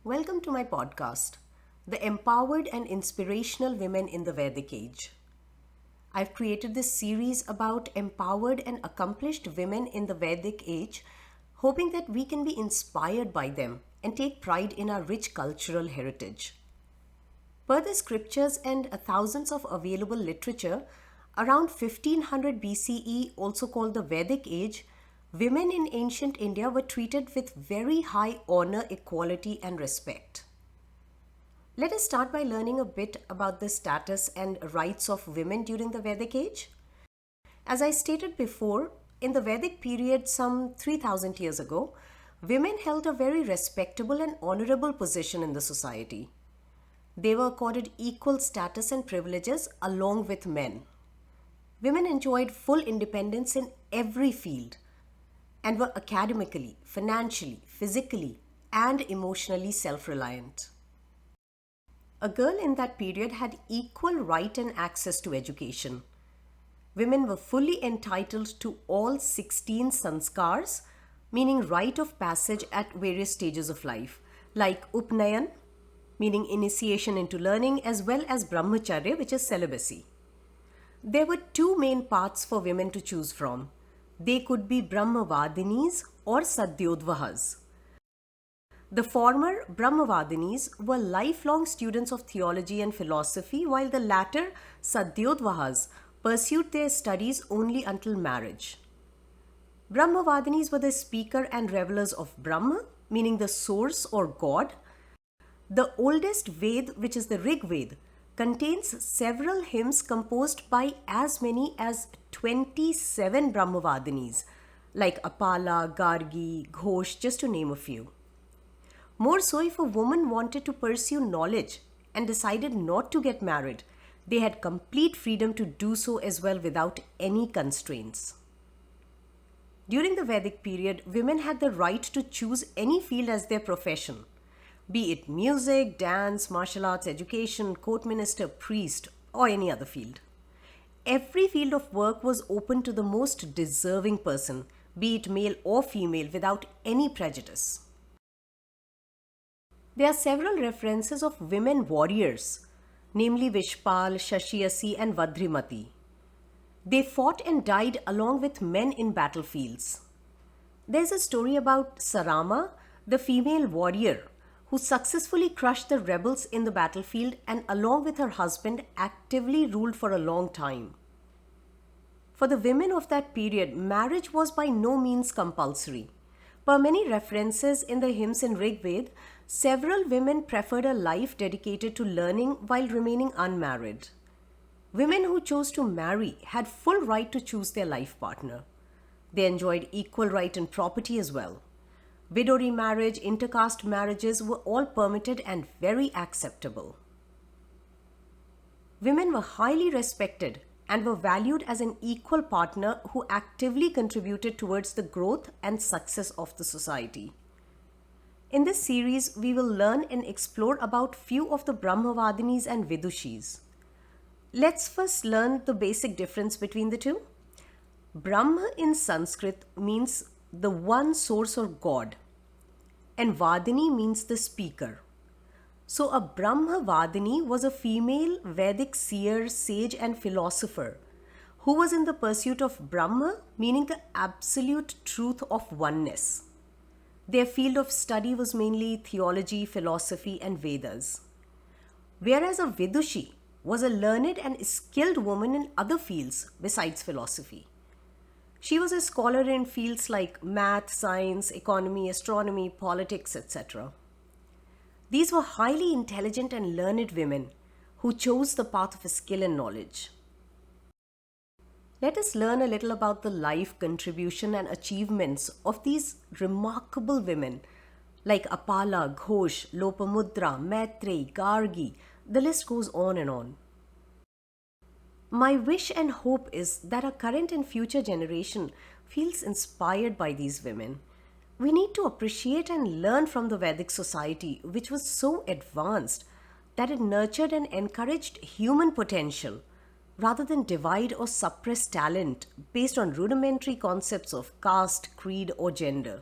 Welcome to my podcast, The Empowered and Inspirational Women in the Vedic Age. I've created this series about empowered and accomplished women in the Vedic age, hoping that we can be inspired by them and take pride in our rich cultural heritage. Per the scriptures and thousands of available literature, around 1500 BCE, also called the Vedic age, women in ancient India were treated with very high honor, equality, and respect. Let us start by learning a bit about the status and rights of women during the Vedic age. As I stated before, in the Vedic period some 3000 years ago, women held a very respectable and honorable position in the society. They were accorded equal status and privileges along with men. Women enjoyed full independence in every field and were academically, financially, physically, and emotionally self-reliant. A girl in that period had equal right and access to education. Women were fully entitled to all 16 sanskars, meaning rite of passage at various stages of life, like upnayan, meaning initiation into learning, as well as brahmacharya, which is celibacy. There were two main paths for women to choose from. They could be Brahmavadinis or Sadyodvahas. The former Brahmavadinis were lifelong students of theology and philosophy, while the latter Sadyodvahas pursued their studies only until marriage. Brahmavadinis were the speaker and revelers of Brahma, meaning the source or God. The oldest Ved, which is the Rig Ved, contains several hymns composed by as many as 27 Brahmavadinis, like Apala, Gargi, Ghosh, just to name a few. More so, if a woman wanted to pursue knowledge and decided not to get married, they had complete freedom to do so as well without any constraints. During the Vedic period, women had the right to choose any field as their profession, be it music, dance, martial arts, education, court minister, priest, or any other field. Every field of work was open to the most deserving person, be it male or female, without any prejudice. There are several references of women warriors, namely Vishpal, Shashiyasi, and Vadrimati. They fought and died along with men in battlefields. There's a story about Sarama, the female warrior, who successfully crushed the rebels in the battlefield and along with her husband actively ruled for a long time. For the women of that period, marriage was by no means compulsory. Per many references in the hymns in Rig Ved, several women preferred a life dedicated to learning while remaining unmarried. Women who chose to marry had full right to choose their life partner. They enjoyed equal right in property as well. Widow remarriage, intercaste marriages were all permitted and very acceptable. Women were highly respected and were valued as an equal partner who actively contributed towards the growth and success of the society. In this series, we will learn and explore about few of the Brahmavadinis and Vidushis. Let's first learn the basic difference between the two. Brahma in Sanskrit means the one source or God, and Vadini means the speaker. So a Brahmavadini was a female Vedic seer, sage, and philosopher who was in the pursuit of Brahma, meaning the absolute truth of oneness. Their field of study was mainly theology, philosophy, and Vedas. Whereas a Vidushi was a learned and skilled woman in other fields besides philosophy. She was a scholar in fields like math, science, economy, astronomy, politics, etc. These were highly intelligent and learned women who chose the path of skill and knowledge. Let us learn a little about the life, contribution, and achievements of these remarkable women like Apala, Ghosh, Lopamudra, Maitreyi, Gargi. The list goes on and on. My wish and hope is that our current and future generation feels inspired by these women. We need to appreciate and learn from the Vedic society, which was so advanced that it nurtured and encouraged human potential rather than divide or suppress talent based on rudimentary concepts of caste, creed, or gender.